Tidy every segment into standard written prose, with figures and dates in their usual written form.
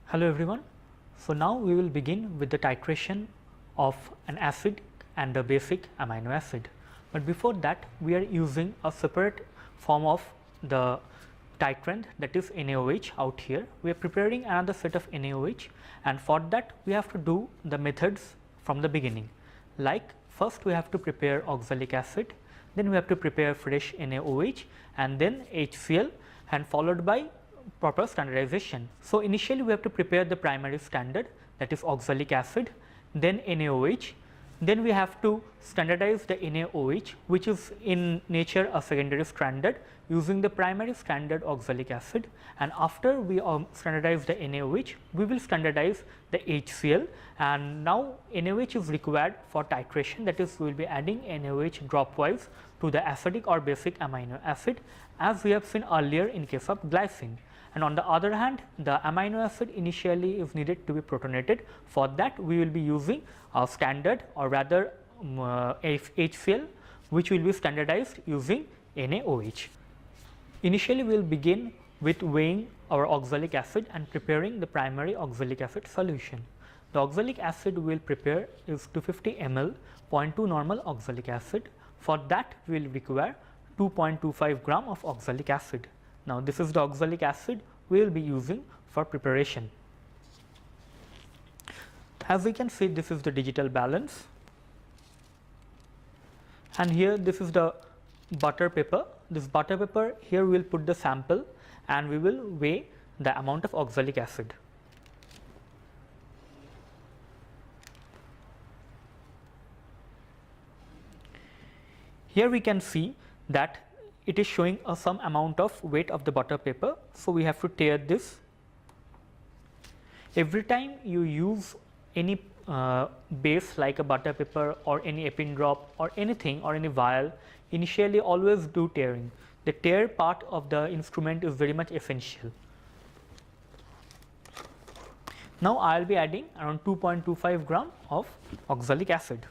Hello everyone. So now we will begin with the titration of an acid and a basic amino acid. But before that, we are using a separate form of the titrant, that is NaOH out here. We are preparing another set of NaOH, and for that we have to do the methods from the beginning. Like first we have to prepare oxalic acid, then we have to prepare fresh NaOH and then HCl, and followed by proper standardization. So initially we have to prepare the primary standard, that is oxalic acid, then NaOH, then we have to standardize the NaOH, which is in nature a secondary standard, using the primary standard oxalic acid, and after we standardize the NaOH, we will standardize the HCl, and now NaOH is required for titration, that is we will be adding NaOH dropwise to the acidic or basic amino acid, as we have seen earlier in case of glycine. And on the other hand, the amino acid initially is needed to be protonated. For that we will be using a standard, or rather HCl, which will be standardized using NaOH. Initially we will begin with weighing our oxalic acid and preparing the primary oxalic acid solution. The oxalic acid we will prepare is 250 ml 0.2 normal oxalic acid. For that we will require 2.25 gram of oxalic acid. Now this is the oxalic acid we will be using for preparation. As we can see, this is the digital balance, and here this is the butter paper. This butter paper, here we will put the sample and we will weigh the amount of oxalic acid. Here we can see that it is showing some amount of weight of the butter paper. So we have to tear this. Every time you use any base like a butter paper or any epin drop or anything or any vial, initially always do tearing. The tear part of the instrument is very much essential. Now I will be adding around 2.25 gram of oxalic acid.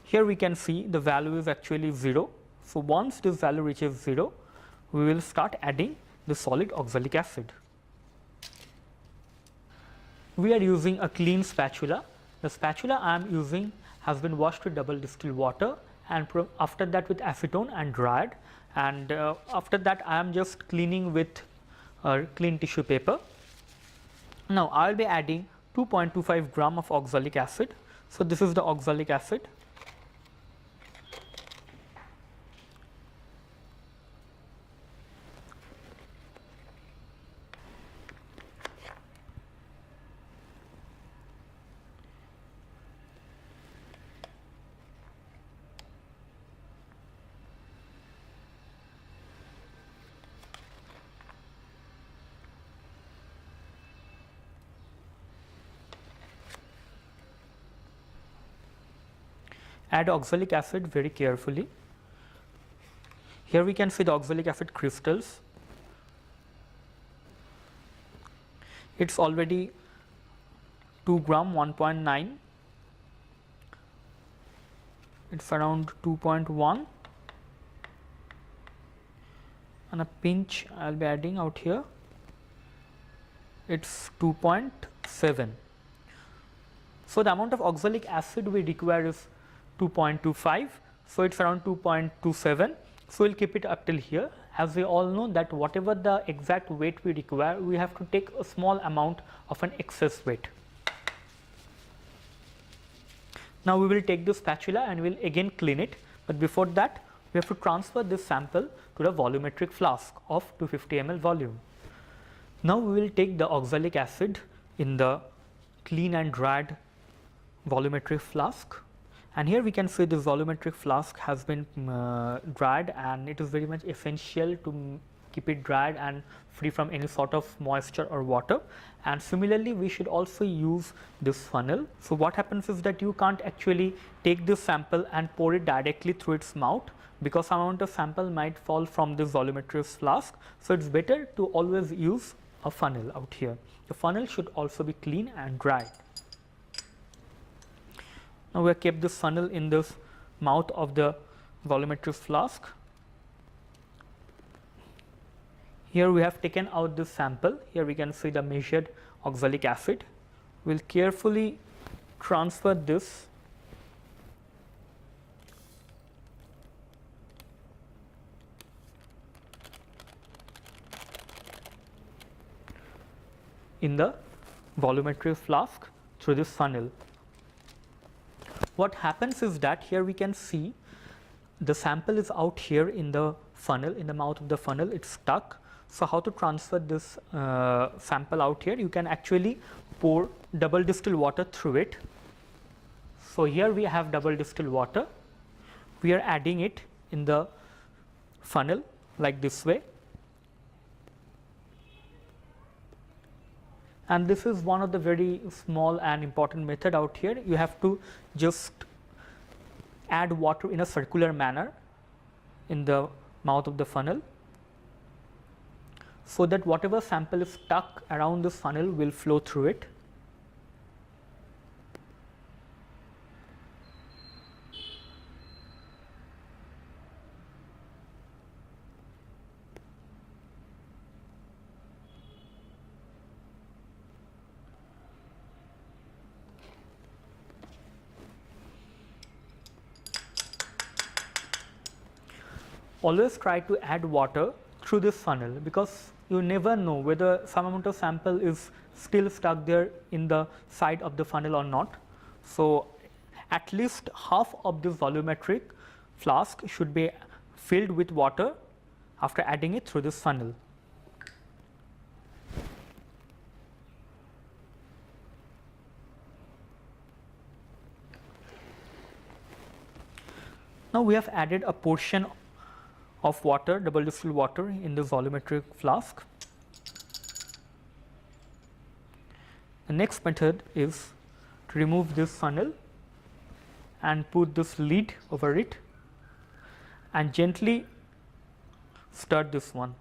Here we can see the value is actually 0. So once this value reaches 0, we will start adding the solid oxalic acid. We are using a clean spatula. The spatula I am using has been washed with double distilled water, and after that with acetone and dried, and after that I am just cleaning with clean tissue paper. Now I will be adding 2.25 gram of oxalic acid. So this is the oxalic acid. Add oxalic acid very carefully. Here we can see the oxalic acid crystals. It is already 2 gram 1.9. It is around 2.1, and a pinch I will be adding out here. It is 2.7. So the amount of oxalic acid we require is 2.25, so it is around 2.27. So we will keep it up till here. As we all know that whatever the exact weight we require, we have to take a small amount of an excess weight. Now we will take the spatula and we will again clean it, but before that we have to transfer this sample to the volumetric flask of 250 ml volume. Now we will take the oxalic acid in the clean and dried volumetric flask. And here we can see this volumetric flask has been dried, and it is very much essential to keep it dried and free from any sort of moisture or water. And similarly we should also use this funnel. So what happens is that you can't actually take this sample and pour it directly through its mouth, because some amount of sample might fall from this volumetric flask. So it is better to always use a funnel out here. The funnel should also be clean and dry. Now we have kept this funnel in this mouth of the volumetric flask. Here we have taken out this sample. Here we can see the measured oxalic acid. We will carefully transfer this in the volumetric flask through this funnel. What happens is that here we can see the sample is out here in the funnel, in the mouth of the funnel, it's stuck. So how to transfer this sample out here? You can actually pour double distilled water through it. So here we have double distilled water. We are adding it in the funnel like this way. And this is one of the very small and important method out here. You have to just add water in a circular manner in the mouth of the funnel, so that whatever sample is stuck around this funnel will flow through it. Always try to add water through this funnel, because you never know whether some amount of sample is still stuck there in the side of the funnel or not. So at least half of this volumetric flask should be filled with water after adding it through this funnel. Now we have added a portion of water, double distilled water, in the volumetric flask. The next method is to remove this funnel and put this lid over it and gently stir this one.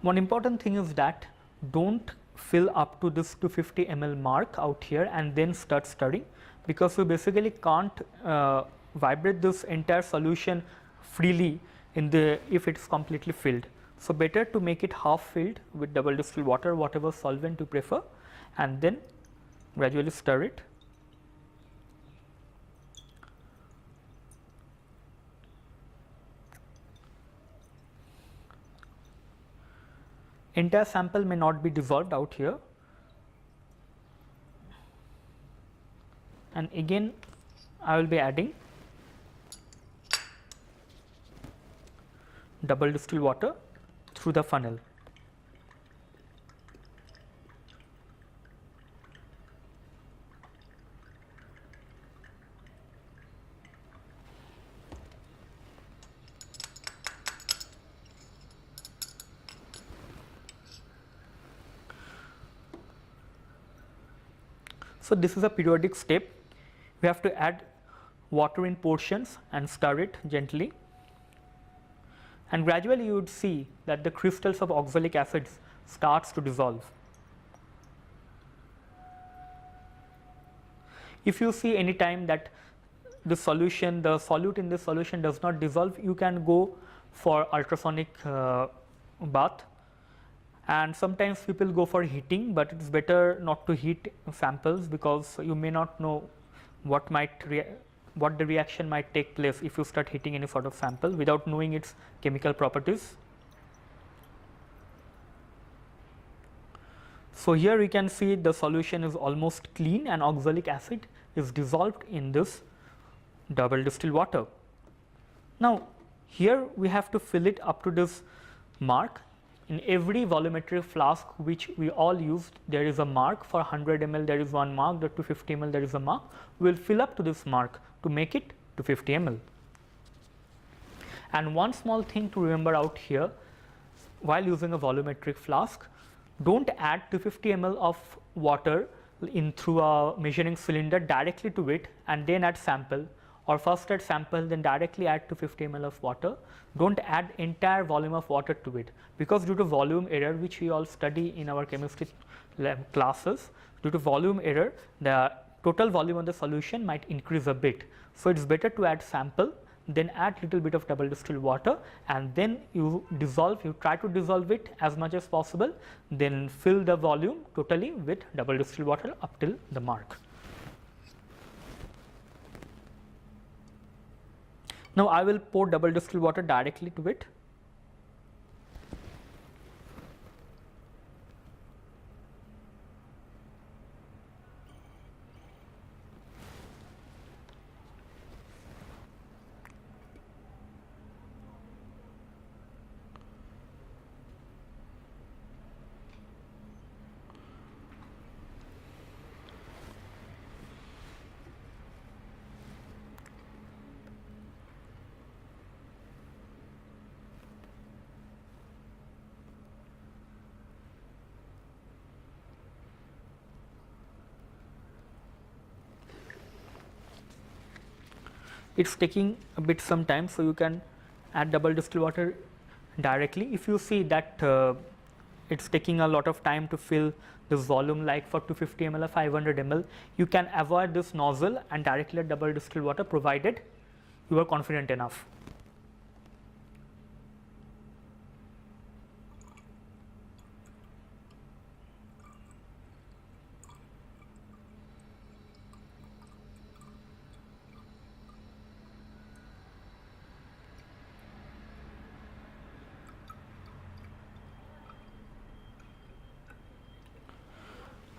One important thing is that don't fill up to this 250 ml mark out here and then start stirring, because we basically can't vibrate this entire solution freely in the if it's completely filled. So better to make it half filled with double distilled water, whatever solvent you prefer, and then gradually stir it. Entire sample may not be dissolved out here, and again I will be adding double distilled water through the funnel. So this is a periodic step. We have to add water in portions and stir it gently, and gradually you would see that the crystals of oxalic acids starts to dissolve. If you see any time that the solution, the solute in the solution does not dissolve, you can go for ultrasonic bath. And sometimes people go for heating, but it's better not to heat samples, because you may not know what the reaction might take place if you start heating any sort of sample without knowing its chemical properties. So here we can see the solution is almost clean and oxalic acid is dissolved in this double distilled water. Now here we have to fill it up to this mark. In every volumetric flask which we all use, there is a mark. For 100 ml there is one mark, the 250 ml there is a mark. We will fill up to this mark to make it 250 ml. And one small thing to remember out here, while using a volumetric flask, don't add 250 ml of water in through a measuring cylinder directly to it and then add sample, or first add sample then directly add 250 ml of water. Don't add entire volume of water to it, because due to volume error, which we all study in our chemistry lab classes, due to volume error the total volume of the solution might increase a bit. So, it is better to add sample, then add little bit of double distilled water, and then you try to dissolve it as much as possible, then fill the volume totally with double distilled water up till the mark. Now, I will pour double distilled water directly to it. It is taking a bit some time, so you can add double distilled water directly. If you see that it is taking a lot of time to fill this volume, like for 250 ml or 500 ml, you can avoid this nozzle and directly add double distilled water, provided you are confident enough.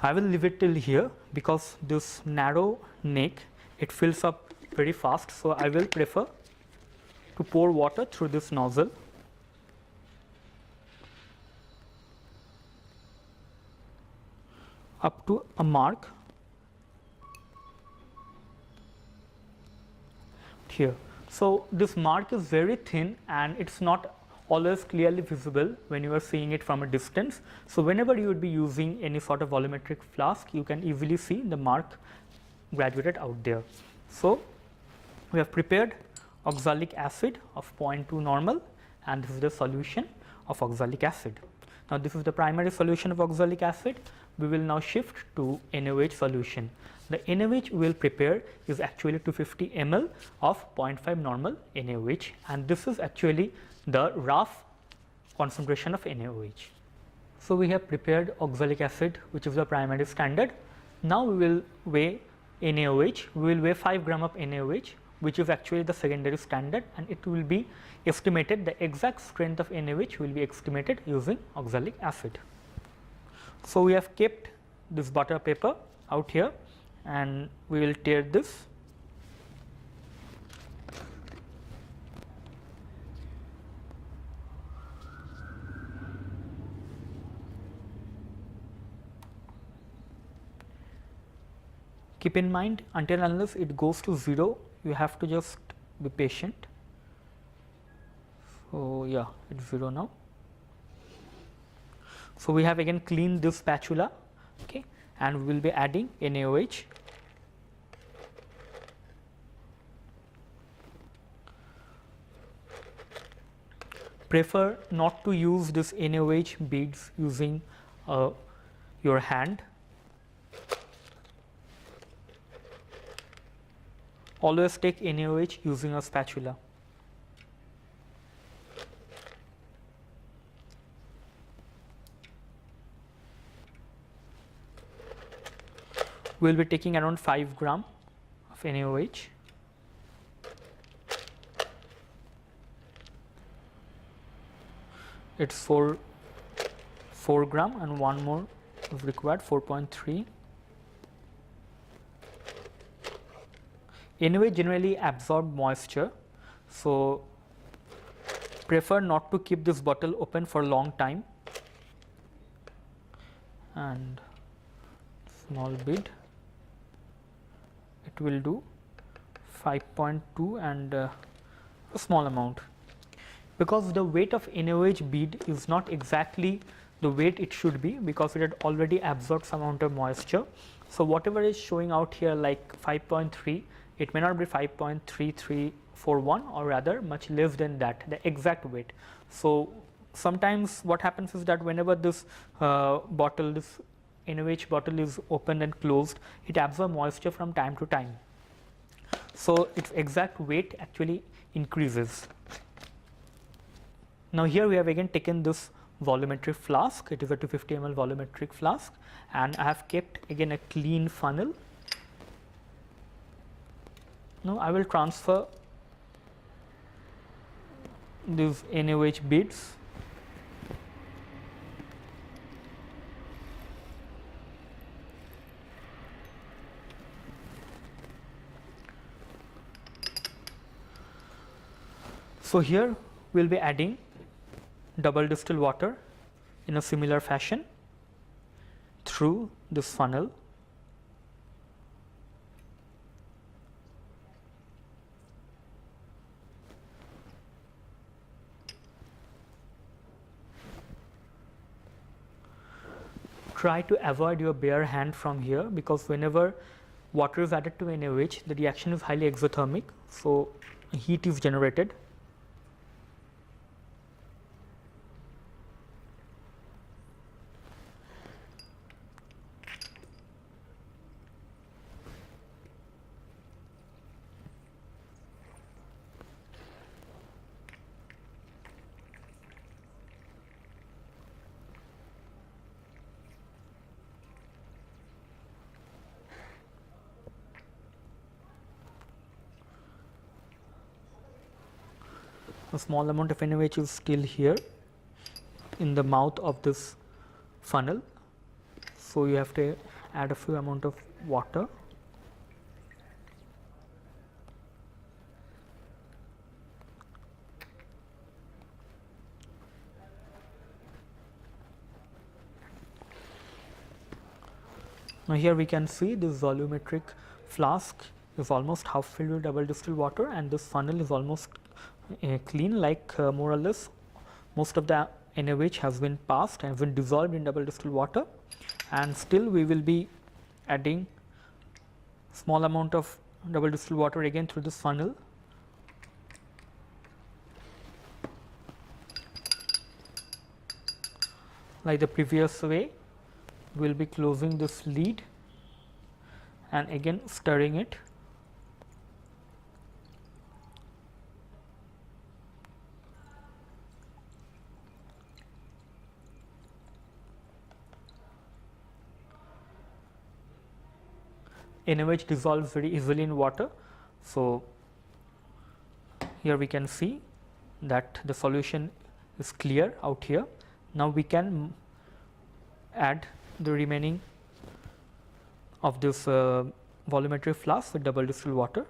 I will leave it till here because this narrow neck, it fills up very fast. So, I will prefer to pour water through this nozzle. Up to a mark here. So, this mark is very thin and it is not always clearly visible when you are seeing it from a distance. So, whenever you would be using any sort of volumetric flask, you can easily see the mark graduated out there. So, we have prepared oxalic acid of 0.2 normal, and this is the solution of oxalic acid. Now, this is the primary solution of oxalic acid. We will now shift to NaOH solution. The NaOH we will prepare is actually 250 ml of 0.5 normal NaOH, and this is actually the rough concentration of NaOH. So, we have prepared oxalic acid, which is the primary standard. Now, we will weigh NaOH. We will weigh 5 gram of NaOH, which is actually the secondary standard, and it will be estimated, the exact strength of NaOH will be estimated using oxalic acid. So, we have kept this butter paper out here and we will tear this. Keep in mind, until unless it goes to 0, you have to just be patient. So, yeah, it is 0 now. So, we have again cleaned this spatula, okay, and we will be adding NaOH. Prefer not to use this NaOH beads using your hand. Always take NaOH using a spatula. We will be taking around 5 gram of NaOH. It is 4 gram and one more is required, 4.3. NaOH generally absorb moisture, so prefer not to keep this bottle open for a long time. And small bead, it will do 5.2 and a small amount. Because the weight of NaOH bead is not exactly the weight it should be, because it had already absorbed some amount of moisture. So, whatever is showing out here like 5.3, it may not be 5.3341, or rather much less than that, the exact weight. So, sometimes what happens is that whenever this bottle, this NaOH bottle is opened and closed, it absorbs moisture from time to time. So its exact weight actually increases. Now here we have again taken this volumetric flask, it is a 250 ml volumetric flask, and I have kept again a clean funnel. Now I will transfer these NaOH beads So here we will be adding double distilled water in a similar fashion through this funnel. Try to avoid your bare hand from here, because whenever water is added to NaOH, the reaction is highly exothermic, so heat is generated. A small amount of NaOH is still here in the mouth of this funnel, so you have to add a few amount of water. Now here we can see this volumetric flask is almost half filled with double distilled water, and this funnel is almost clean, like more or less most of the NaOH has been passed and been dissolved in double distilled water, and still we will be adding small amount of double distilled water again through this funnel. Like the previous way, we will be closing this lid and again stirring it. NaOH dissolves very easily in water, so here we can see that the solution is clear out here. Now we can add the remaining of this volumetric flask with double distilled water.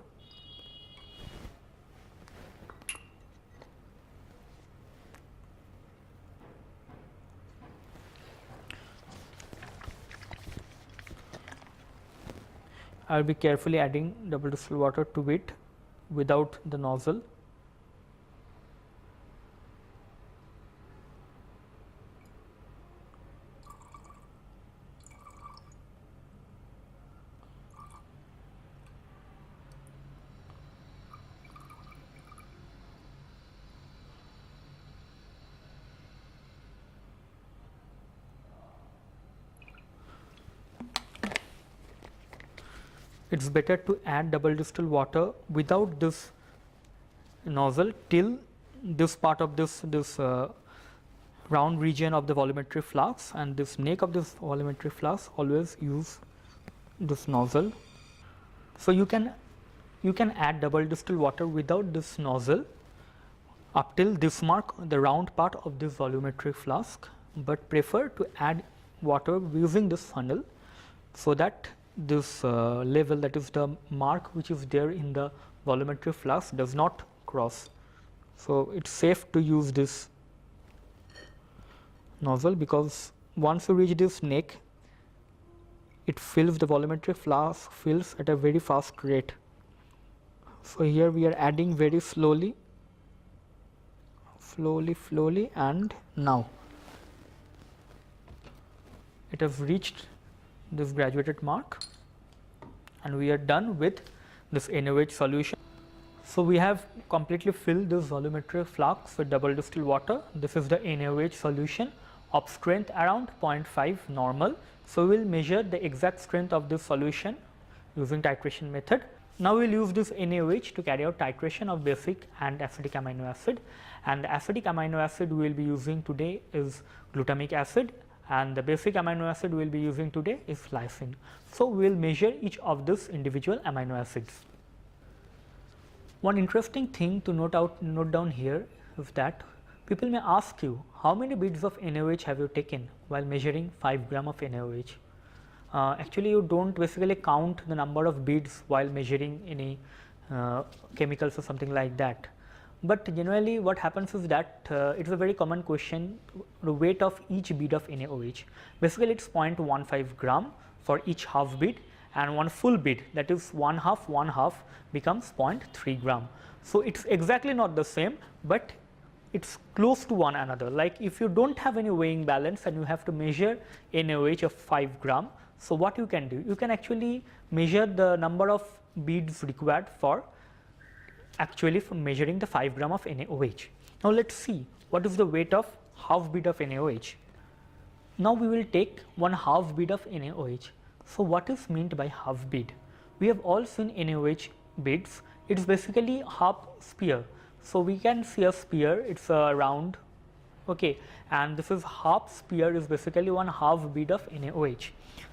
I will be carefully adding double distilled water to it without the nozzle. It is better to add double distilled water without this nozzle till this part of this round region of the volumetric flask, and this neck of this volumetric flask always use this nozzle. So you can add double distilled water without this nozzle up till this mark, the round part of this volumetric flask, but prefer to add water using this funnel, so that this level, that is the mark which is there in the volumetric flask, does not cross. So it is safe to use this nozzle, because once you reach this neck, it fills, the volumetric flask fills at a very fast rate. So here we are adding very slowly, and now it has reached this graduated mark, and we are done with this NaOH solution. So we have completely filled this volumetric flask with double distilled water. This is the NaOH solution of strength around 0.5 normal. So, we will measure the exact strength of this solution using titration method. Now, we will use this NaOH to carry out titration of basic and acidic amino acid, and the acidic amino acid we will be using today is glutamic acid, and the basic amino acid we will be using today is lysine. So, we will measure each of these individual amino acids. One interesting thing to note down here is that people may ask you, how many beads of NaOH have you taken while measuring 5 gram of NaOH? Actually, you do not basically count the number of beads while measuring any chemicals or something like that. But generally what happens is that it is a very common question, the weight of each bead of NaOH. Basically it is 0.15 gram for each half bead, and one full bead, that is one half becomes 0.3 gram. So, it is exactly not the same, but it is close to one another. Like if you do not have any weighing balance and you have to measure NaOH of 5 gram. So, what you can do? You can actually measure the number of beads required for measuring the 5 gram of NaOH. Now, let us see what is the weight of half bead of NaOH. Now, we will take one half bead of NaOH. So, what is meant by half bead? We have all seen NaOH beads, it is basically half sphere. So, we can see a sphere, it is a round, okay, and this is half sphere is basically one half bead of NaOH.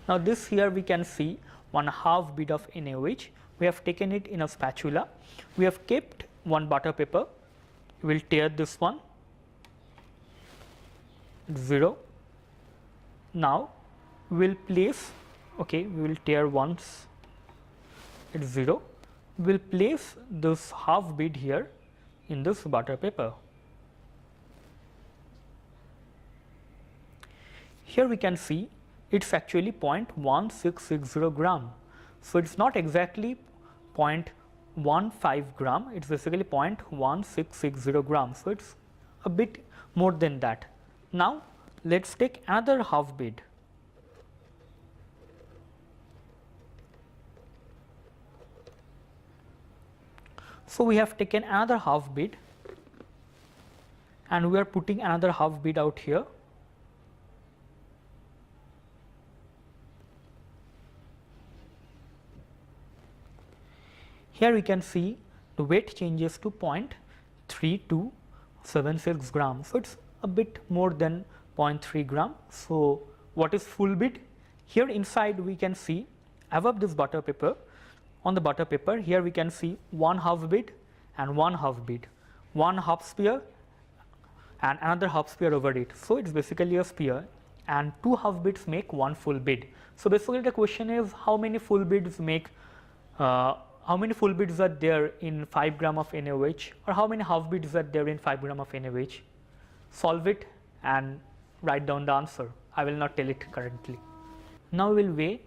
Now, this here we can see one half bead of NaOH. We have taken it in a spatula. We have kept one butter paper. We will tear this one, 0. Now, we will place, okay, we will tear once, it is 0. We will place this half bead here in this butter paper. Here we can see it is actually 0.1660 gram. So, it is not exactly 0.15 gram, it is basically 0.1660 gram. So, it is a bit more than that. Now, let us take another half bead. So, we have taken another half bead and we are putting another half bead out here. Here we can see the weight changes to 0.3276 gram. So, it is a bit more than 0.3 gram. So, what is full bead? Here inside we can see above this butter paper, on the butter paper here we can see one half bead and one half bead, one half sphere and another half sphere over it. So, it is basically a sphere and two half beads make one full bead. So, basically the question is how many full beads make how many full beads are there in 5 gram of NaOH, or how many half beads are there in 5 gram of NaOH? Solve it and write down the answer. I will not tell it currently. Now, we will weigh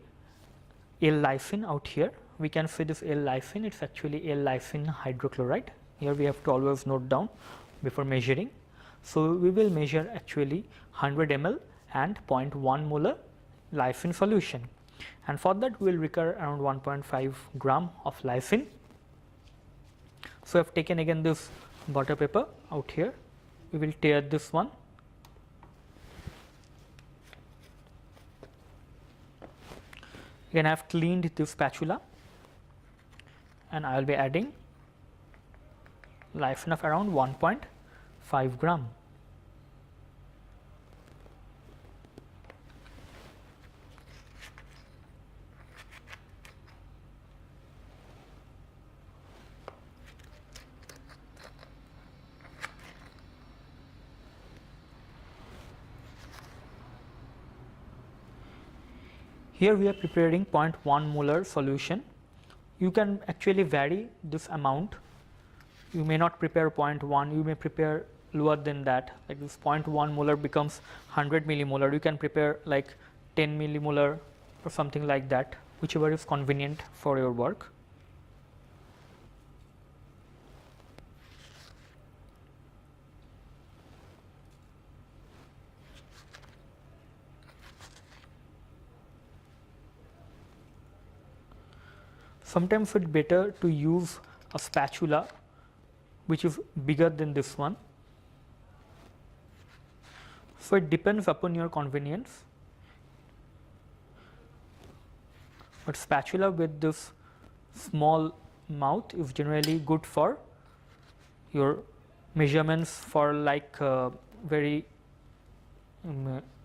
L-lysine out here. We can see this L-lysine, it is actually L-lysine hydrochloride. Here we have to always note down before measuring. So, we will measure actually 100 ml and 0.1 molar lysine solution, and for that we will require around 1.5 gram of lysine. So, I have taken again this butter paper out here, we will tear this one. Again I have cleaned this spatula and I will be adding lysine of around 1.5 gram. Here we are preparing 0.1 molar solution. You can actually vary this amount. You may not prepare 0.1, you may prepare lower than that, like this 0.1 molar becomes 100 millimolar. You can prepare like 10 millimolar or something like that, whichever is convenient for your work. Sometimes it is better to use a spatula which is bigger than this one. So it depends upon your convenience, but spatula with this small mouth is generally good for your measurements, for like very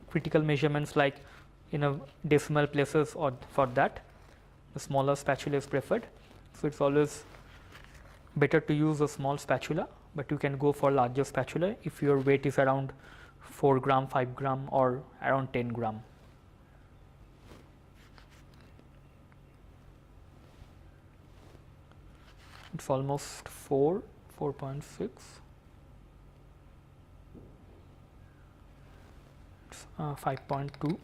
critical measurements like decimal places, or for that the smaller spatula is preferred. So it's always better to use a small spatula, but you can go for larger spatula if your weight is around 4 gram, 5 gram, or around 10 gram. It's almost 4.6. It's 5.2.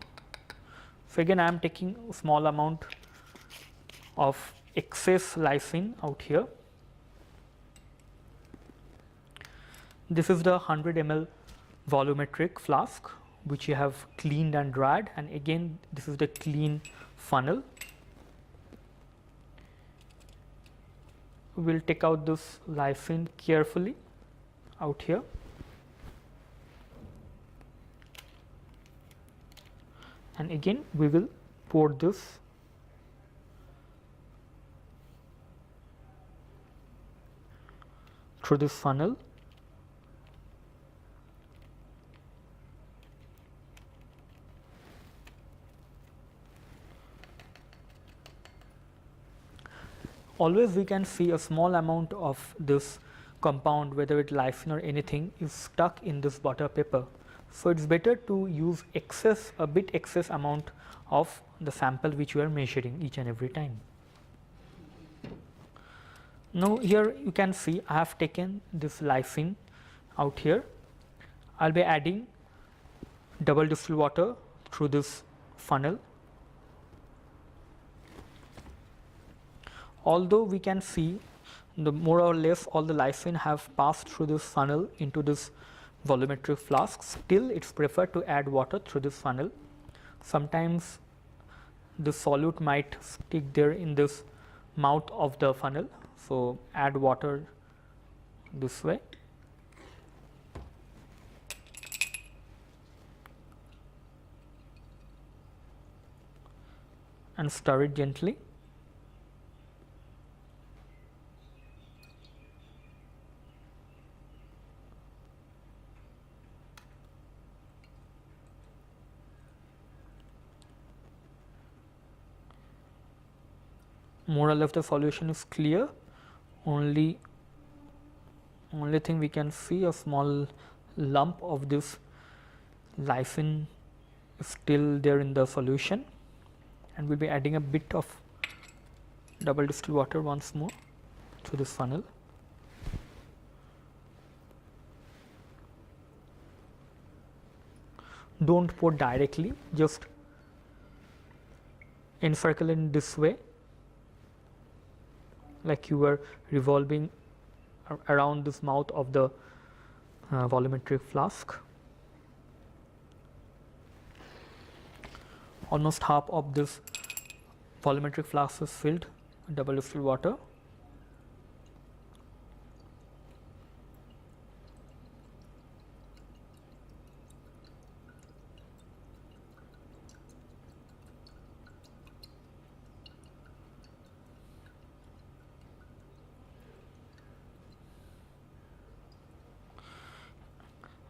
So again I am taking a small amount of excess lysine out here. This is the 100 ml volumetric flask which you have cleaned and dried, and again this is the clean funnel. We will take out this lysine carefully out here. And again we will pour this through this funnel. Always we can see a small amount of this compound, whether it lysine or anything, is stuck in this butter paper. So it's better to use a bit excess amount of the sample which you are measuring each and every time. Now here you can see I have taken this lysine out here. I'll be adding double distilled water through this funnel. Although we can see the more or less all the lysine have passed through this funnel into this volumetric flask, still it's preferred to add water through this funnel. Sometimes the solute might stick there in this mouth of the funnel, so add water this way. And stir it gently. More or less the solution is clear. Only thing we can see, a small lump of this lysine is still there in the solution, and we'll be adding a bit of double distilled water once more through this funnel. Don't pour directly, just encircle in this way, like you were revolving around this mouth of the volumetric flask. Almost half of this volumetric flask is filled with double distilled water.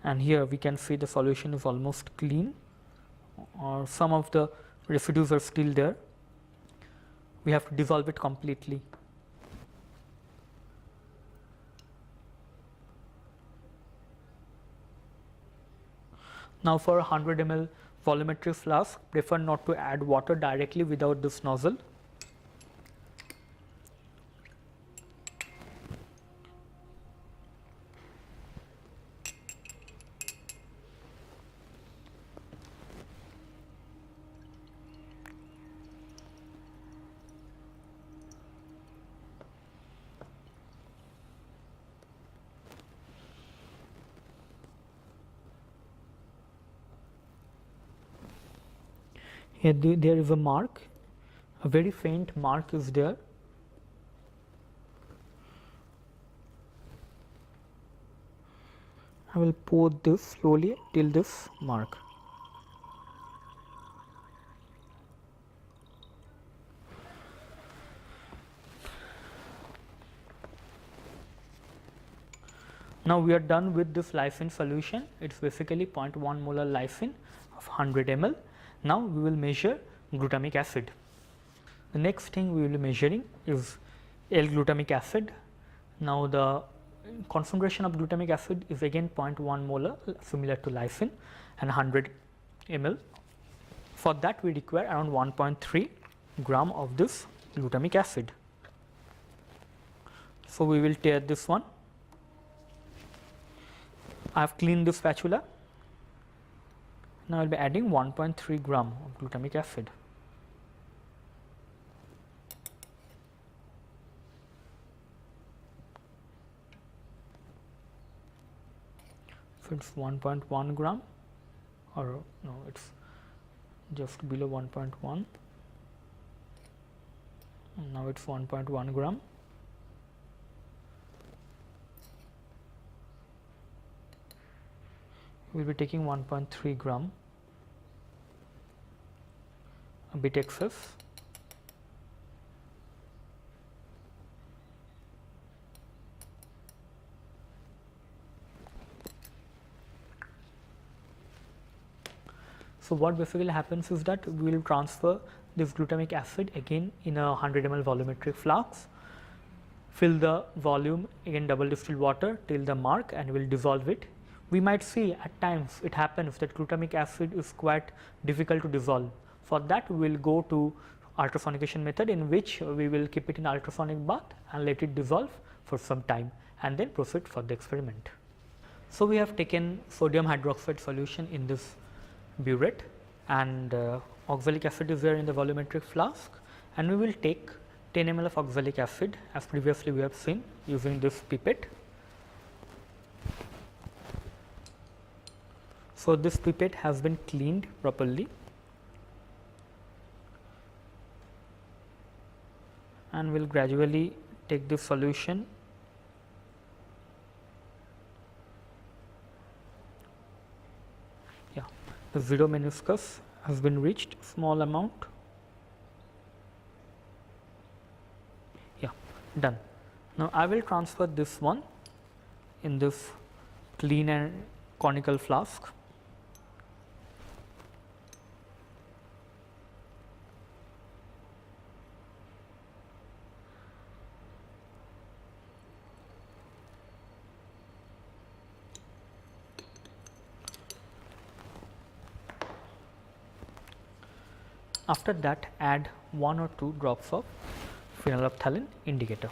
And here we can see the solution is almost clean, or some of the residues are still there. We have to dissolve it completely. Now for 100 ml volumetric flask, prefer not to add water directly without this nozzle. Here there is a mark, a very faint mark is there. I will pour this slowly till this mark. Now we are done with this lysine solution. It is basically 0.1 molar lysine of 100 ml. Now we will measure glutamic acid. The next thing we will be measuring is L-glutamic acid. Now the concentration of glutamic acid is again 0.1 molar, similar to lysine, and 100 ml. For that we require around 1.3 gram of this glutamic acid. So we will tear this one. I have cleaned this spatula. Now I will be adding 1.3 gram of glutamic acid. So it's 1.1 gram, or no, it's just below 1.1. Now it's 1.1 gram. We will be taking 1.3 gram, a bit excess. So what basically happens is that we will transfer this glutamic acid again in a 100 ml volumetric flask, fill the volume again double distilled water till the mark, and will dissolve it. We might see at times it happens that glutamic acid is quite difficult to dissolve. For that we will go to ultrasonication method, in which we will keep it in ultrasonic bath and let it dissolve for some time and then proceed for the experiment. So we have taken sodium hydroxide solution in this burette, and oxalic acid is there in the volumetric flask, and we will take 10 ml of oxalic acid as previously we have seen using this pipette. So this pipette has been cleaned properly, and will gradually take this solution the zero meniscus has been reached, small amount. Done. Now I will transfer this one in this clean and conical flask. After that, add 1 or 2 drops of phenolphthalein indicator.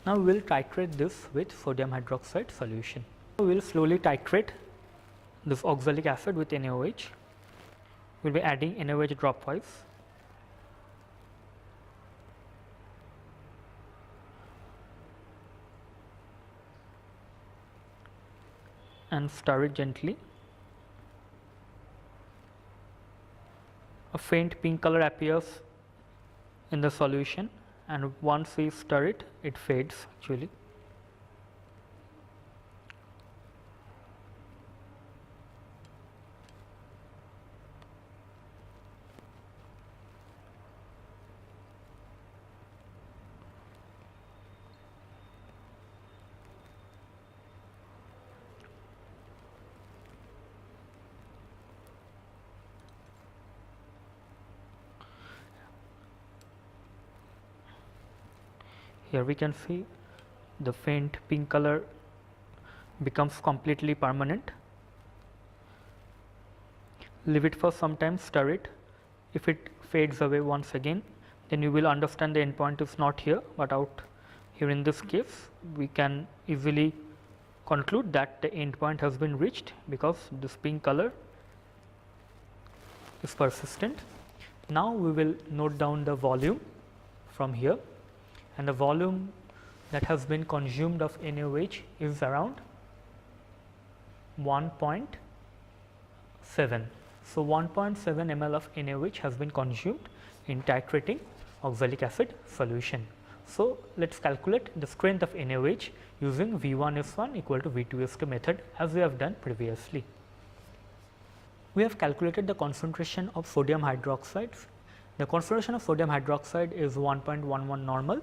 Now we will titrate this with sodium hydroxide solution. We will slowly titrate this oxalic acid with NaOH. We will be adding NaOH dropwise. And stir it gently. A faint pink color appears in the solution, and once we stir it, it fades actually. Here we can see the faint pink color becomes completely permanent. Leave it for some time, stir it. If it fades away once again, then you will understand the endpoint is not here but out here. In this case, we can easily conclude that the endpoint has been reached because this pink color is persistent. Now we will note down the volume from here, and the volume that has been consumed of NaOH is around 1.7. So 1.7 ml of NaOH has been consumed in titrating oxalic acid solution. So let's calculate the strength of NaOH using V1S1 equal to V2S2 method as we have done previously. We have calculated the concentration of sodium hydroxide. The concentration of sodium hydroxide is 1.11 normal.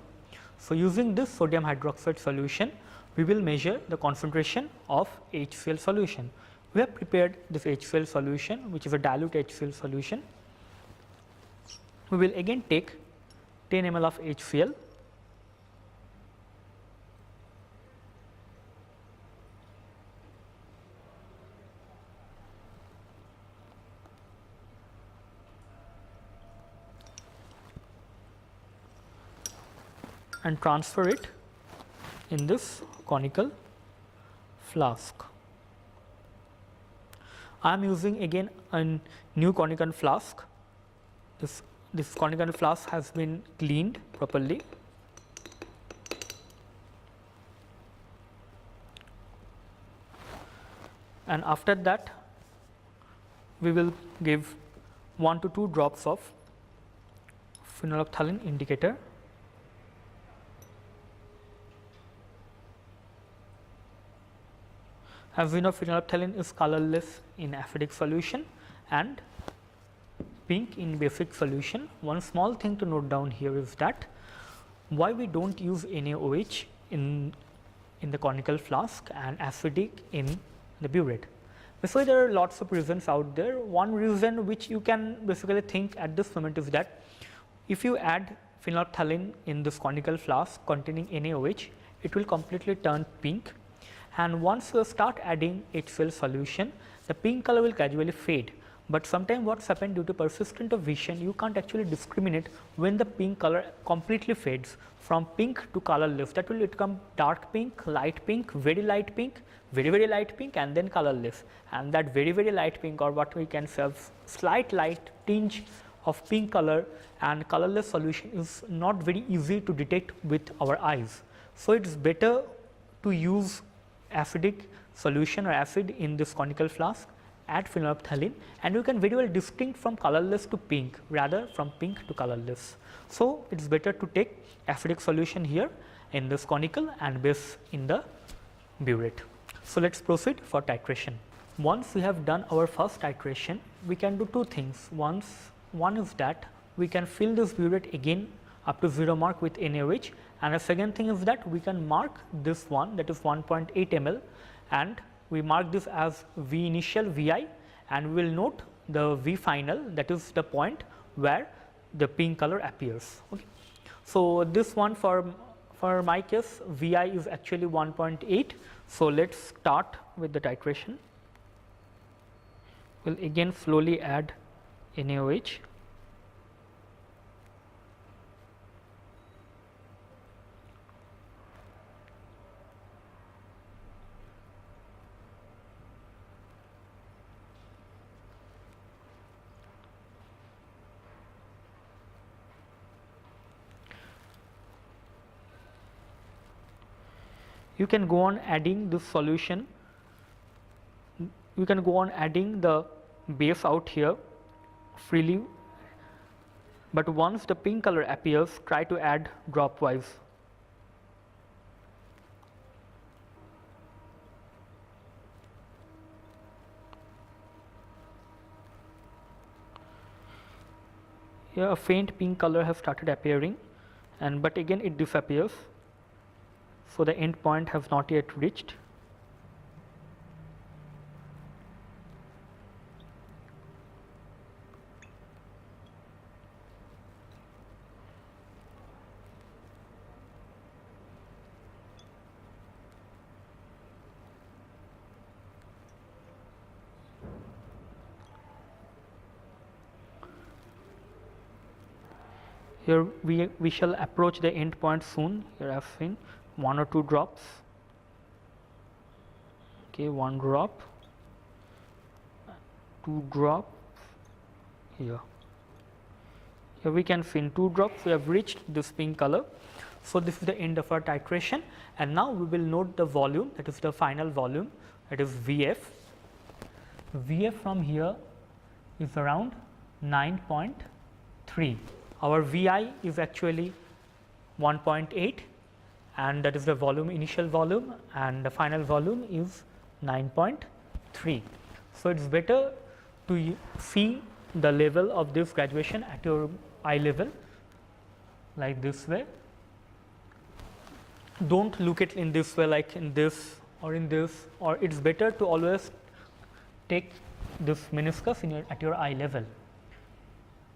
So using this sodium hydroxide solution, we will measure the concentration of HCl solution. We have prepared this HCl solution, which is a dilute HCl solution. We will again take 10 ml of HCl and transfer it in this conical flask. I am using again a new conical flask. This conical flask has been cleaned properly. And after that, we will give 1 to 2 drops of phenolphthalein indicator. As we know, phenolphthalein is colorless in acidic solution and pink in basic solution. One small thing to note down here is that why we do not use NaOH in the conical flask and acidic in the burette. Basically, there are lots of reasons out there. One reason which you can basically think at this moment is that if you add phenolphthalein in this conical flask containing NaOH, it will completely turn pink. And once you start adding HCl solution, the pink color will gradually fade. But sometimes what's happened due to persistent of vision, you can't actually discriminate when the pink color completely fades from pink to colorless. That will become dark pink, light pink, very light pink, very light pink, and then colorless. And that very light pink, or what we can say slight light tinge of pink color and colorless solution, is not very easy to detect with our eyes. So it's better to use acidic solution or acid in this conical flask, add phenolphthalein, and you can very well distinct from colorless to pink, rather from pink to colorless. So it's better to take acidic solution here in this conical and base in the burette. So let's proceed for titration. Once we have done our first titration, we can do two things. One is that we can fill this burette again up to 0 mark with NaOH, and the second thing is that we can mark this one, that is 1.8 ml, and we mark this as V initial Vi, and we will note the V final, that is the point where the pink color appears. Okay. So this one for my case, Vi is actually 1.8. So let's start with the titration. We'll again slowly add NaOH. You can go on adding this solution, you can go on adding the base out here freely, but once the pink color appears, try to add drop wise. Here a faint pink color has started appearing, but again it disappears. So the end point has not yet reached. Here we shall approach the end point soon. Here I have seen 1 or 2 drops. Okay, 1 drop, 2 drops here. Here we can see in 2 drops we have reached this pink color. So this is the end of our titration, and now we will note the volume, that is the final volume, that is Vf. Vf from here is around 9.3. Our Vi is actually 1.8, and that is the volume, initial volume, and the final volume is 9.3. So, it is better to see the level of this graduation at your eye level like this way. Do not look at in this way, like in this or in this, or it is better to always take this meniscus in at your eye level.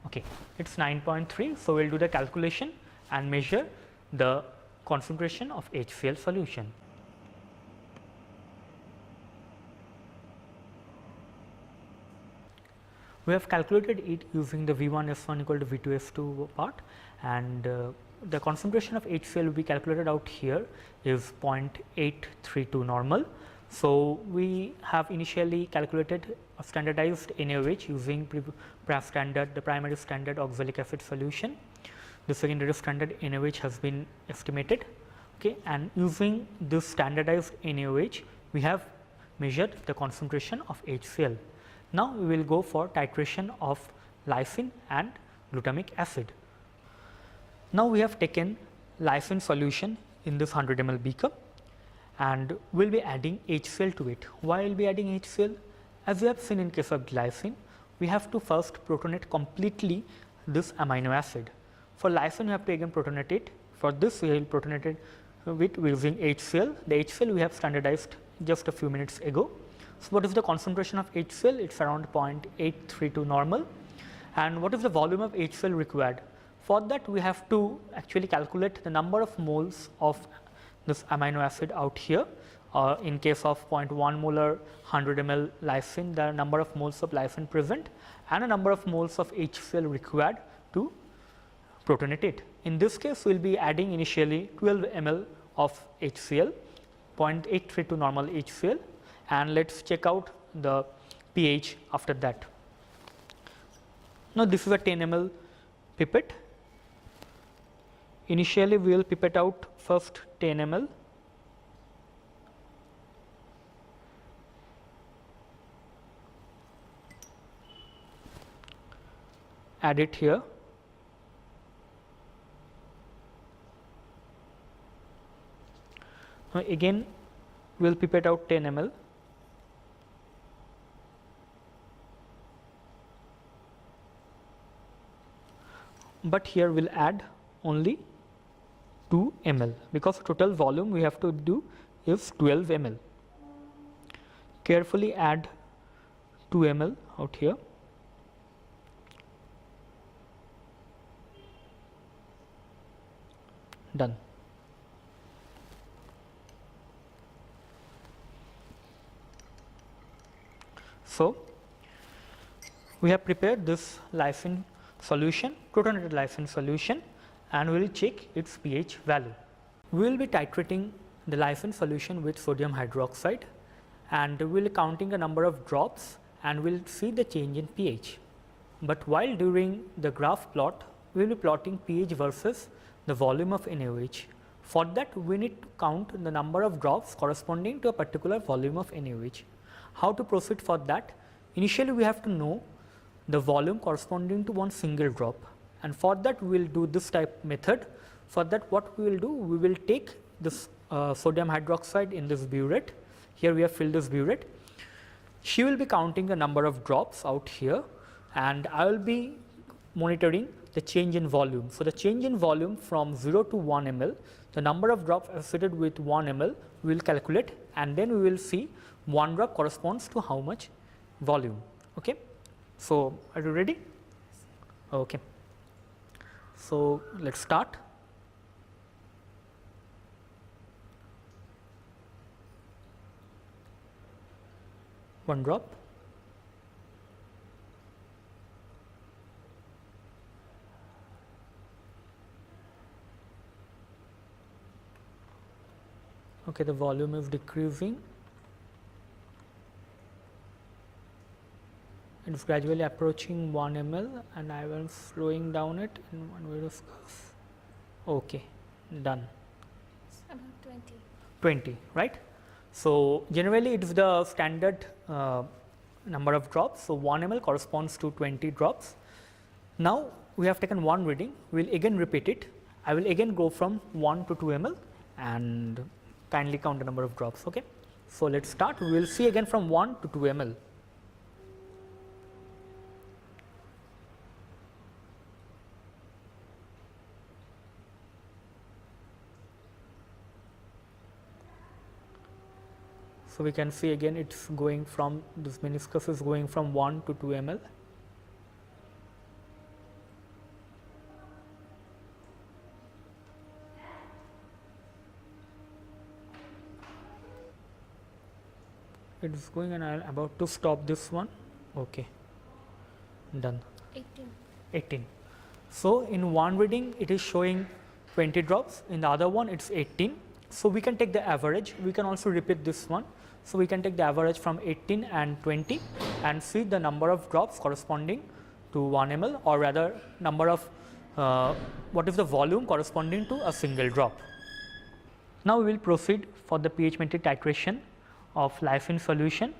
Okay, it is 9.3. So, we will do the calculation and measure the concentration of HCl solution. We have calculated it using the V1 S1 equal to V2 S2 part, and the concentration of HCl will be calculated out here is 0.832 normal. So, we have initially calculated a standardized NaOH using PRA standard, the primary standard oxalic acid solution. The secondary standard NaOH has been estimated, okay, and using this standardized NaOH, we have measured the concentration of HCl. Now, we will go for titration of lysine and glutamic acid. Now, we have taken lysine solution in this 100 ml beaker, and we will be adding HCl to it. Why will we be adding HCl? As we have seen in case of glycine, we have to first protonate completely this amino acid. For lysine, we have to again protonate it. For this, we will protonate it with using HCl. The HCl we have standardized just a few minutes ago. So, what is the concentration of HCl? It is around 0.832 normal. And what is the volume of HCl required? For that, we have to actually calculate the number of moles of this amino acid out here. In case of 0.1 molar 100 ml lysine, the number of moles of lysine present and a number of moles of HCl required to protonate it. In this case, we will be adding initially 12 ml of HCl, 0.832 normal HCl, and let us check out the pH after that. Now, this is a 10 ml pipette. Initially, we will pipette out first 10 ml. Add it here. Now, again we will pipette out 10 ml. But here we will add only 2 ml, because total volume we have to do is 12 ml. Carefully add 2 ml out here. Done. So, we have prepared this lysine solution, protonated lysine solution, and we will check its pH value. We will be titrating the lysine solution with sodium hydroxide, and we will be counting a number of drops, and we will see the change in pH. But while during the graph plot, we will be plotting pH versus the volume of NaOH. For that, we need to count the number of drops corresponding to a particular volume of NaOH. How to proceed for that? Initially, we have to know the volume corresponding to one single drop, and for that we will do this type method. For that, what we will do, we will take this sodium hydroxide in this burette. Here we have filled this burette. She will be counting the number of drops out here, and I will be monitoring the change in volume. So, the change in volume from 0 to 1 ml, the number of drops associated with 1 ml we will calculate, and then we will see 1 drop corresponds to how much volume. Okay. So, are you ready? Okay. So, let us start. One drop. Okay, the volume is decreasing. It is gradually approaching 1 ml, and I will slowing down it in one way discuss. Okay, done. It's about 20. 20, right? So, generally it is the standard number of drops. So 1 ml corresponds to 20 drops. Now we have taken one reading, we will again repeat it. I will again go from 1 to 2 ml and kindly count the number of drops. Okay. So let us start. We will see again from 1 to 2 ml. So we can see again it's going from, this meniscus is going from 1 to 2 ml. It is going, and I am about to stop this one. Okay, done. 18. So in one reading it is showing 20 drops, in the other one it's 18. So we can take the average. We can also repeat this one. So we can take the average from 18 and 20 and see the number of drops corresponding to 1 ml, or rather number of what is the volume corresponding to a single drop. Now we will proceed for the pH metric titration of lysine solution.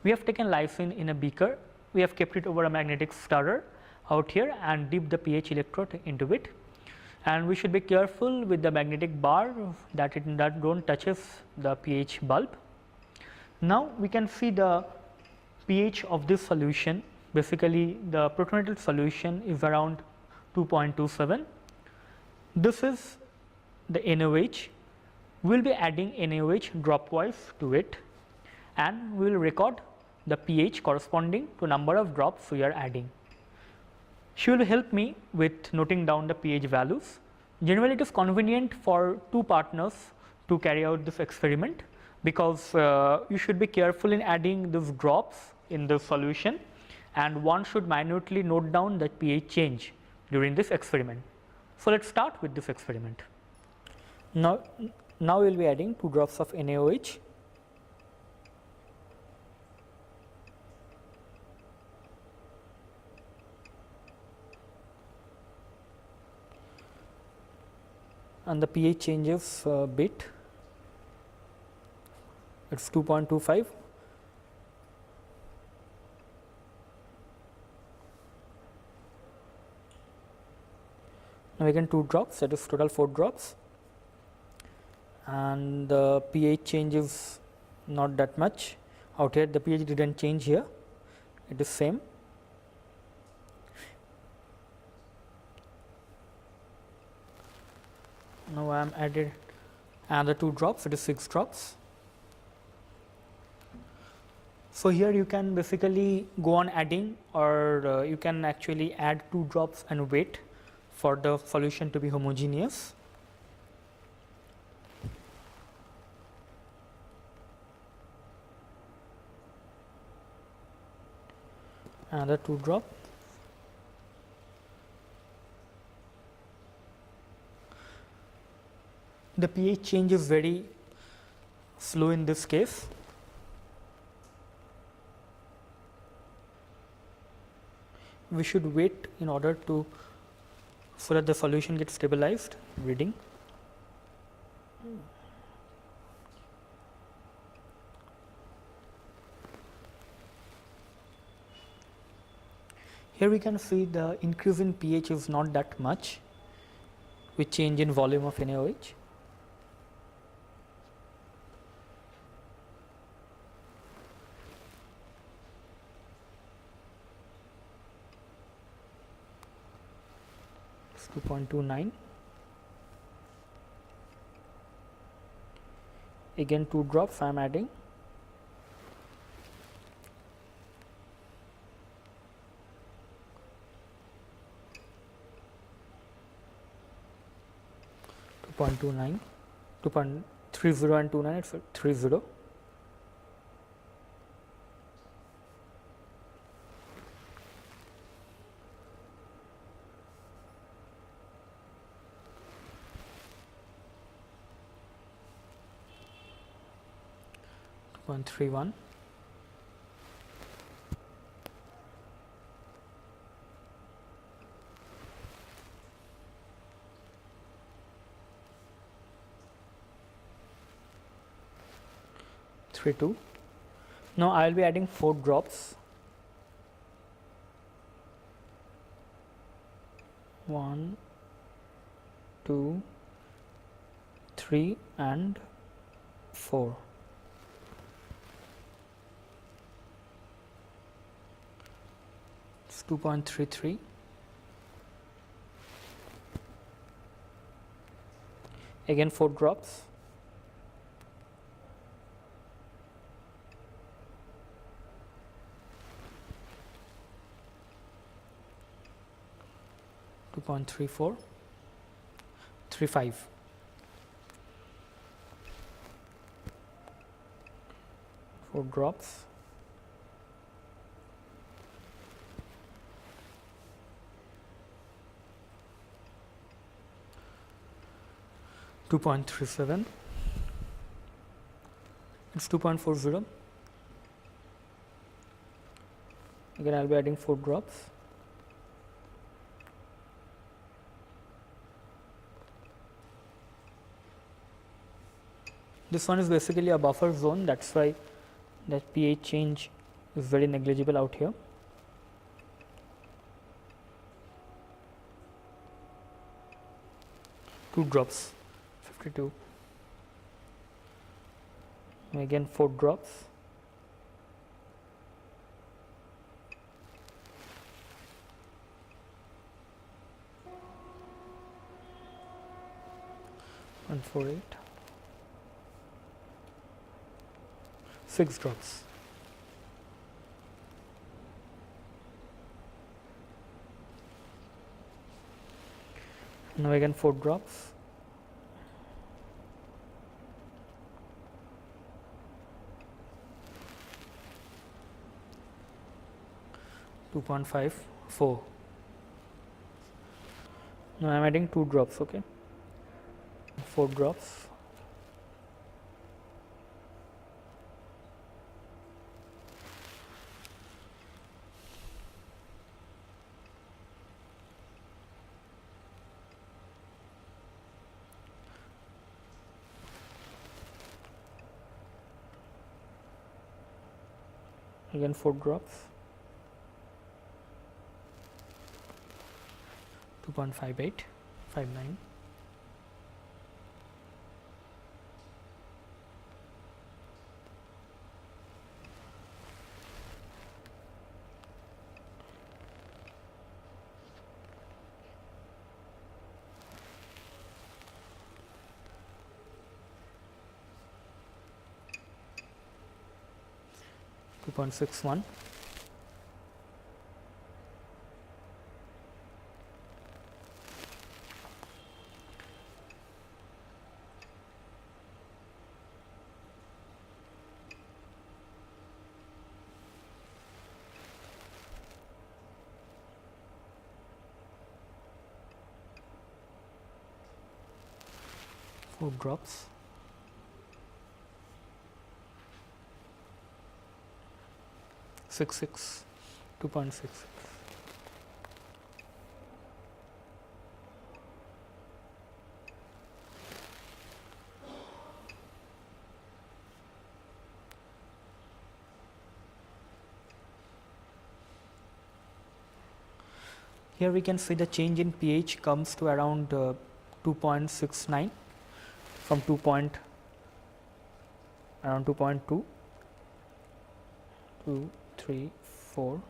We have taken lysine in a beaker. We have kept it over a magnetic stirrer out here and dipped the pH electrode into it. And we should be careful with the magnetic bar that it don't touches the pH bulb. Now we can see the pH of this solution. Basically the protonated solution is around 2.27. This is the NaOH. We will be adding NaOH dropwise to it, and we will record the pH corresponding to number of drops we are adding. She will help me with noting down the pH values. Generally it is convenient for two partners to carry out this experiment, because you should be careful in adding these drops in the solution, and one should minutely note down the pH change during this experiment. So let us start with this experiment. Now we will be adding 2 drops of NaOH. And the pH changes a bit. It's 2.25. Now again 2 drops, that is total 4 drops, and the pH change is not that much. Out here the pH didn't change here, it is same. Now I am added another 2 drops, it is 6 drops. So here you can basically go on adding, or you can actually add 2 drops and wait for the solution to be homogeneous. Another 2 drop. The pH change is very slow in this case. We should wait in order to, so that the solution gets stabilized. Reading. Here we can see the increase in pH is not that much with change in volume of NaOH. It's 2.29. Again 2 drops I am adding. .29, 2.30 and 29, it's 30. .31. Now I will be adding 4 drops 1, 2, 3 and 4. It's 2.33. Again 4 drops. Two point 3.4, 3.5. Four drops. Two point 3.7. It's 2.40. Again, I'll be adding 4 drops. This one is basically a buffer zone, that's why that pH change is very negligible out here. Two drops, 52. And again 4 drops. And 4.8. 6 drops. Now again 4 drops. Two point 5.4. Now I am adding 2 drops, okay. 4 drops. Again 4 drops. 2.58, 59. Two point 61. Four drops. Six, 2.66. Here we can see the change in pH comes to around 2.69 from around 2.2, 2, 3, 4.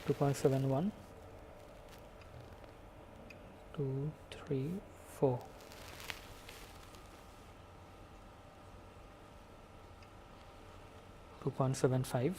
Two point 71, 2, 3, 4. 2.75.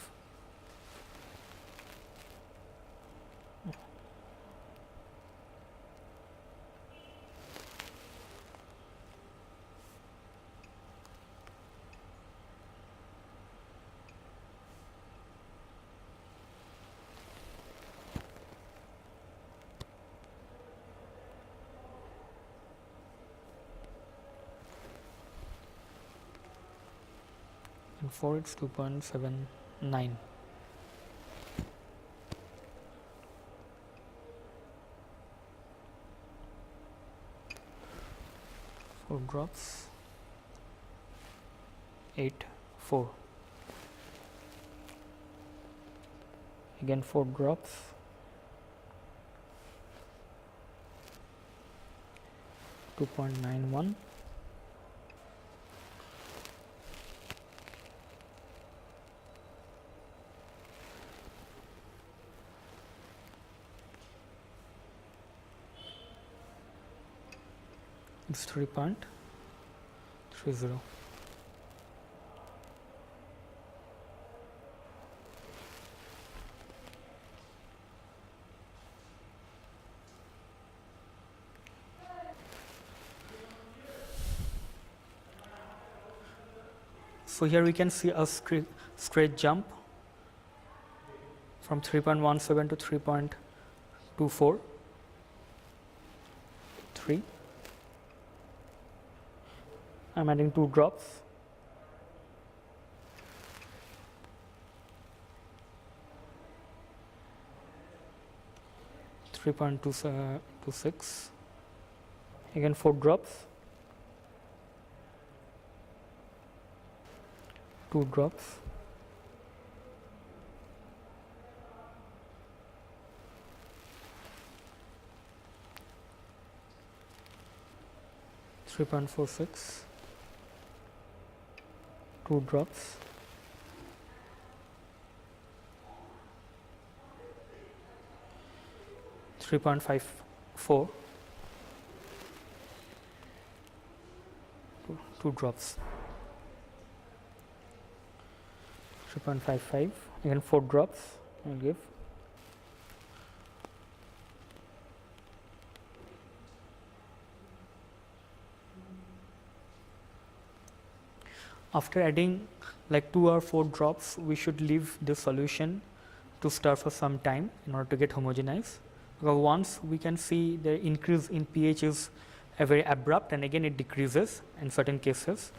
And 4 it's 2.79. 4 drops. 8, 4. Again 4 drops. 2.91. It's 3.30. So here we can see a straight jump from 3.17 to 3.24. 3. I'm adding 2 drops. .26. Again 4 drops. 2 drops. 3.46. 2 drops. 3.54. 2 drops. 3.55. Again 4 drops. I'll give. After adding like 2 or 4 drops, we should leave the solution to stir for some time in order to get homogenized. Because once we can see the increase in pH is very abrupt, and again it decreases in certain cases.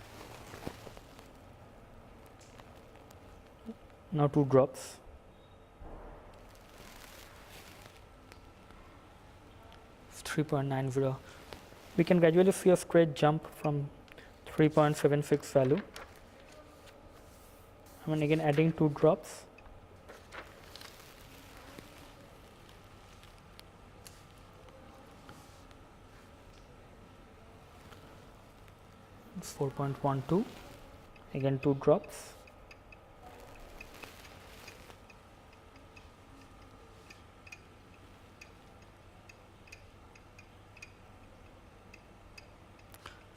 Now 2 drops. It's 3.90. We can gradually see a straight jump from 3.76 value. And again adding 2 drops. It's 4.12. Again 2 drops.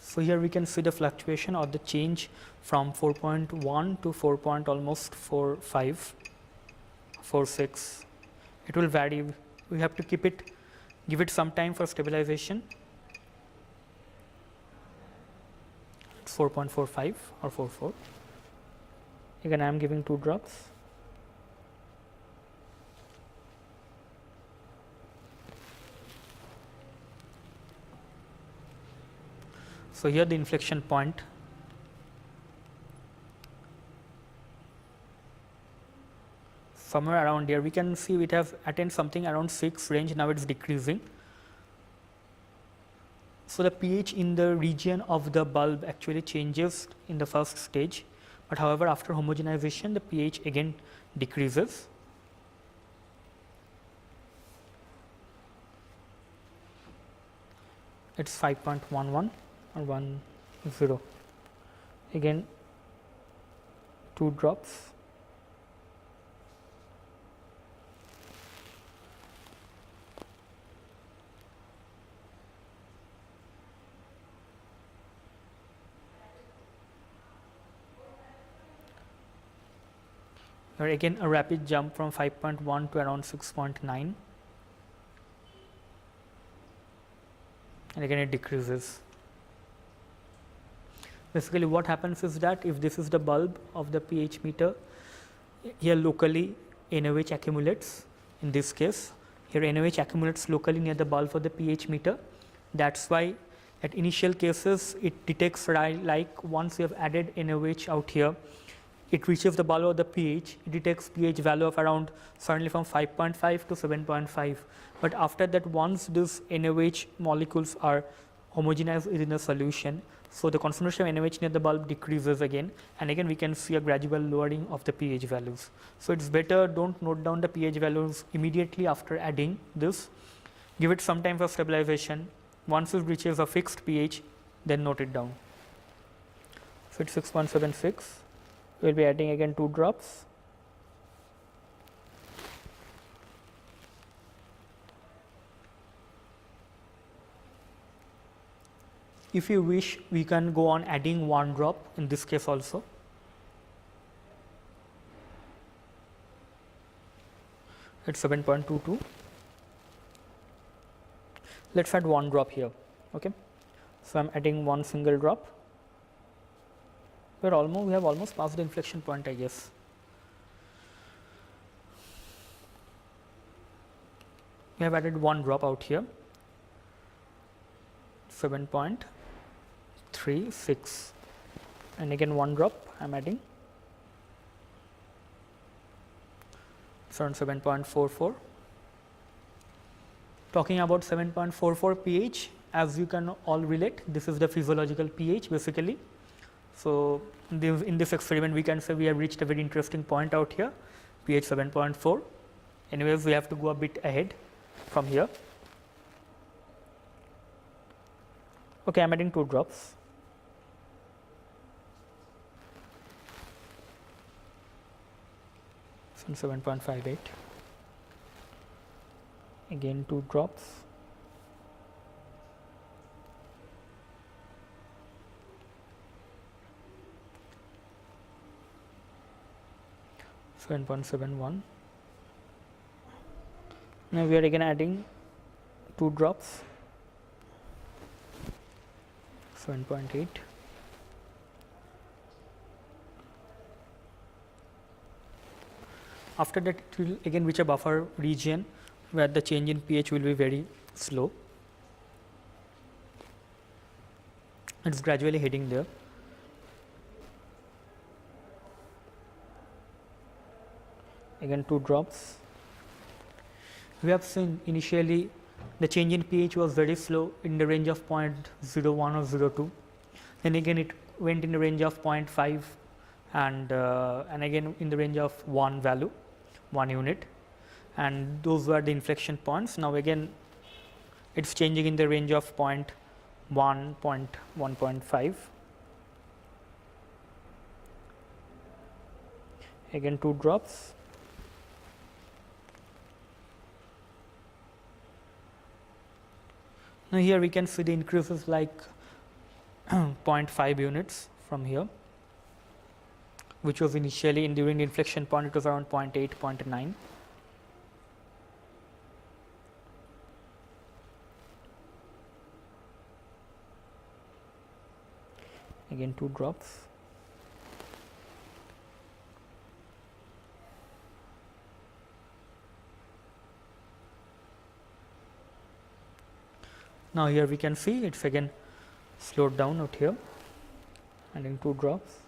So here we can see the fluctuation or the change from 4.1 to 4 point almost 45, 46. It will vary. We have to give it some time for stabilization. It's 4.45 or 44. Again I am giving 2 drops. So here the inflection point. Somewhere around here we can see it has attained something around 6 range. Now it's decreasing. So the pH in the region of the bulb actually changes in the first stage, but however after homogenization the pH again decreases. It's 5.11 or 10. Again 2 drops. Or again a rapid jump from 5.1 to around 6.9, and again it decreases. Basically what happens is that if this is the bulb of the pH meter, here locally NaOH accumulates. In this case here NaOH accumulates locally near the bulb of the pH meter. That's why at initial cases it detects like once you have added NaOH out here, it reaches the bulb of the pH, it detects pH value of around certainly from 5.5 to 7.5. But after that, once these NaOH molecules are homogenized within the solution, So, the concentration of NaOH near the bulb decreases again, and again we can see a gradual lowering of the pH values. So, it is better don't note down the pH values immediately after adding this, give it some time for stabilization. Once it reaches a fixed pH, then note it down. So, it is 6.76, we will be adding again 2 drops. If you wish, we can go on adding 1 drop in this case also. It's 7.22. Let's add 1 drop here. Okay. So, I am adding 1 single drop. We have almost passed the inflection point, I guess. We have added 1 drop out here. 7.36, and again 1 drop I am adding. So, 7.44. Talking about 7.44 pH, as you can all relate, this is the physiological pH basically. So, in this experiment we can say we have reached a very interesting point out here, pH 7.4. Anyways, we have to go a bit ahead from here. Okay, I am adding 2 drops. So, 7.58. Again 2 drops. So, 7.71. Now, we are again adding 2 drops. 7.8. After that, it will again reach a buffer region where the change in pH will be very slow. It is gradually heading there. Again 2 drops. We have seen initially the change in pH was very slow in the range of 0.01 or 0.2. Then again it went in the range of 0.5 and again in the range of 1 value, 1 unit, and those were the inflection points. Now again it is changing in the range of 0.1, 1.5. Again 2 drops. Now, here we can see the increases like 0.5 units from here, which was initially during the inflection point it was around 0.8, 0.9. Again 2 drops. Now, here we can see it is again slowed down out here, and in 2 drops.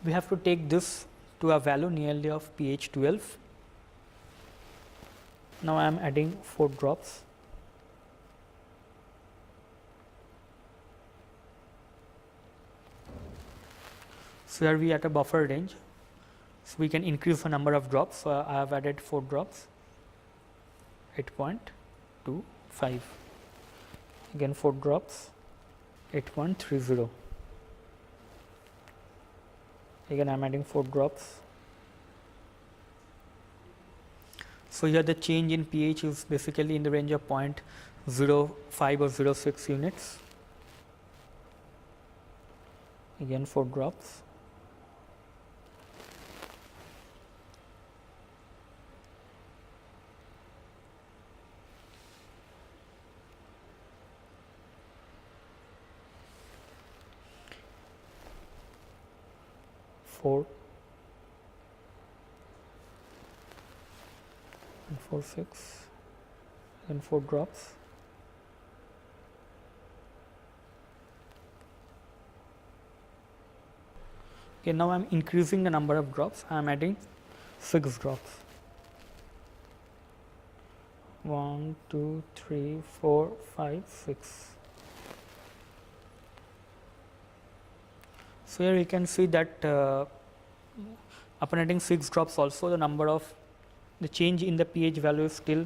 We have to take this to a value nearly of pH 12. Now, I am adding 4 drops. So, here we are at a buffer range, so we can increase the number of drops. So, I have added 4 drops, 8.25, again 4 drops, 8.30, again I am adding 4 drops. So, here the change in pH is basically in the range of 0.05 or 0.06 units, again 4 drops. Four and 4, 6, and 4 drops. Okay, now I am increasing the number of drops. I am adding 6 drops. 1, 2, 3, 4, 5, 6. So here you can see that upon adding 6 drops also, the change in the pH value is still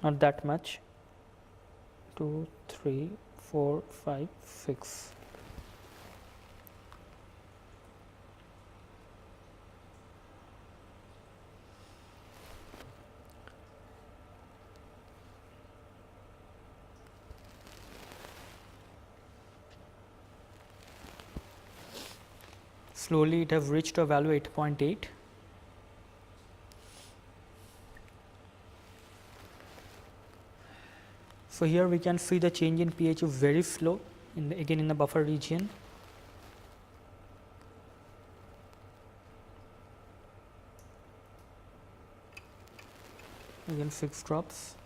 not that much. 2, 3, 4, 5, 6. Slowly it has reached a value 8.8. So here we can see the change in pH is very slow, again in the buffer region. Again 6 drops.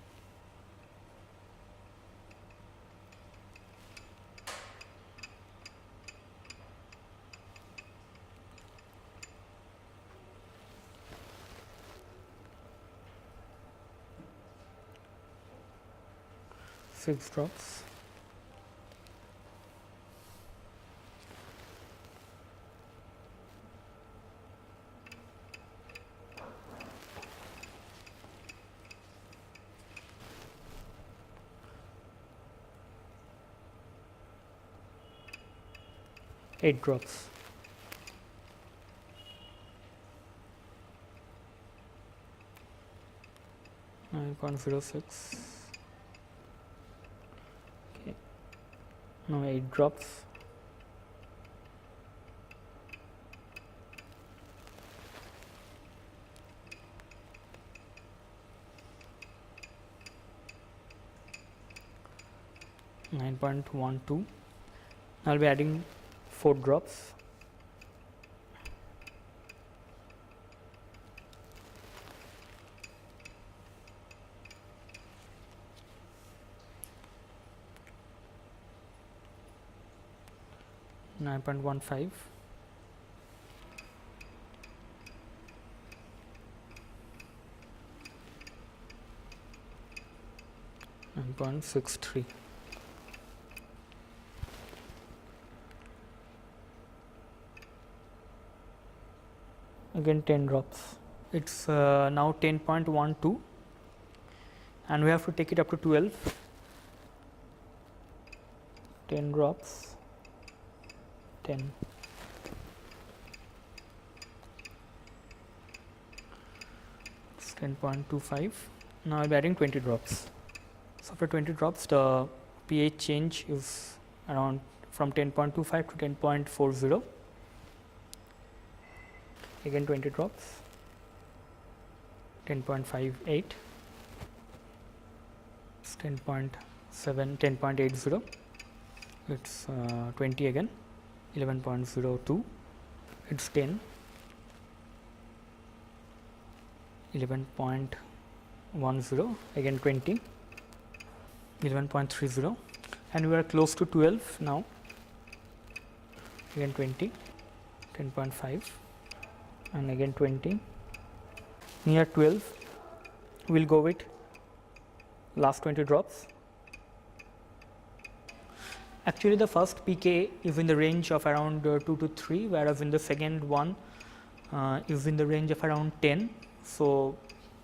Six drops. Eight drops. Nine 9.06. Okay. Now 8 drops. .12. I'll be adding 4 drops. .15. .63. Again 10 drops. It's now 10.12 and we have to take it up to 12. 10 drops. 10. It's 10.25. Now I'll be adding 20 drops. So after 20 drops, the pH change is around from 10.25 to 10.40. Again 20 drops. 10.58. It's 10.7, 10.80. It's 20 again. 11.02. It's 10. 11.10. Again 20. 11.30. And we are close to 12 now. Again 20. 10.5. And again 20. Near 12. We'll go with last 20 drops. Actually, the first pK is in the range of around 2 to 3, whereas in the second one is in the range of around 10. So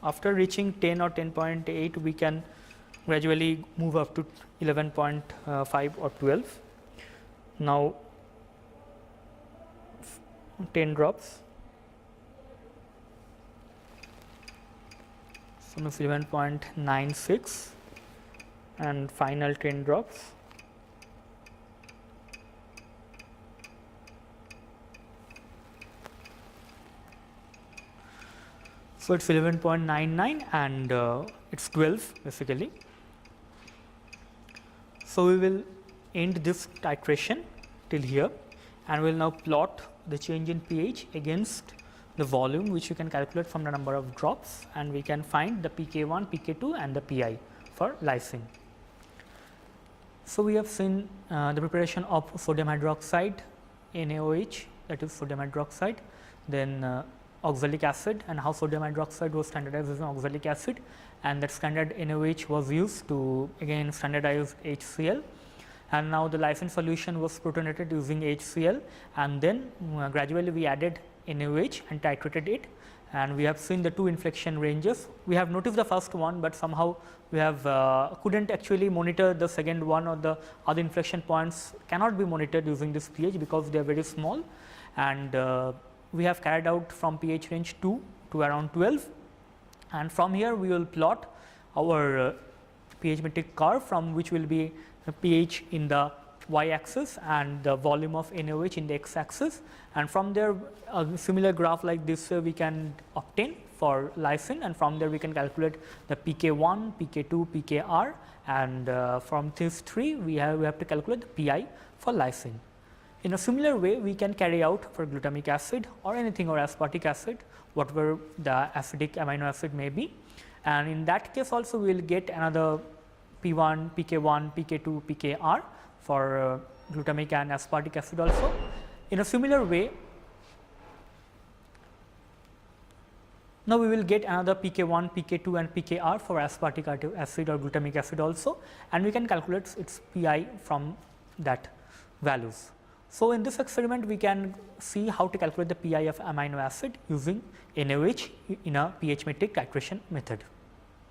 after reaching 10 or 10.8, we can gradually move up to 11.5 or 12. Now 10 drops. So it's 11.96 and final 10 drops. So it's 11.99 and it's 12 basically. So we will end this titration till here and we will now plot the change in pH against the volume, which you can calculate from the number of drops, and we can find the pK1, pK2 and the PI for lysine. So we have seen the preparation of sodium hydroxide, NaOH that is sodium hydroxide, then oxalic acid, and how sodium hydroxide was standardized as an oxalic acid, and that standard NaOH was used to again standardize HCl. And now the lysine solution was protonated using HCl, and then gradually we added NaOH and titrated it, and we have seen the two inflection ranges. We have noticed the first one, but somehow we have couldn't actually monitor the second one, or the other inflection points cannot be monitored using this pH because they are very small, and we have carried out from pH range 2 to around 12, and from here we will plot our pH metric curve, from which will be pH in the y axis and the volume of NaOH in the x axis, and from there a similar graph like this we can obtain for lysine, and from there we can calculate the pK1, pK2, pKr, and from these three we have to calculate the pi for lysine. In a similar way we can carry out for glutamic acid or anything, or aspartic acid, whatever the acidic amino acid may be, and in that case also we will get another P1, pK1, pK2, pKr for glutamic and aspartic acid also. In a similar way, now we will get another pK1, pK2 and pKr for aspartic acid or glutamic acid also, and we can calculate its pi from that values. So, in this experiment we can see how to calculate the pi of amino acid using NaOH in a pH metric titration method.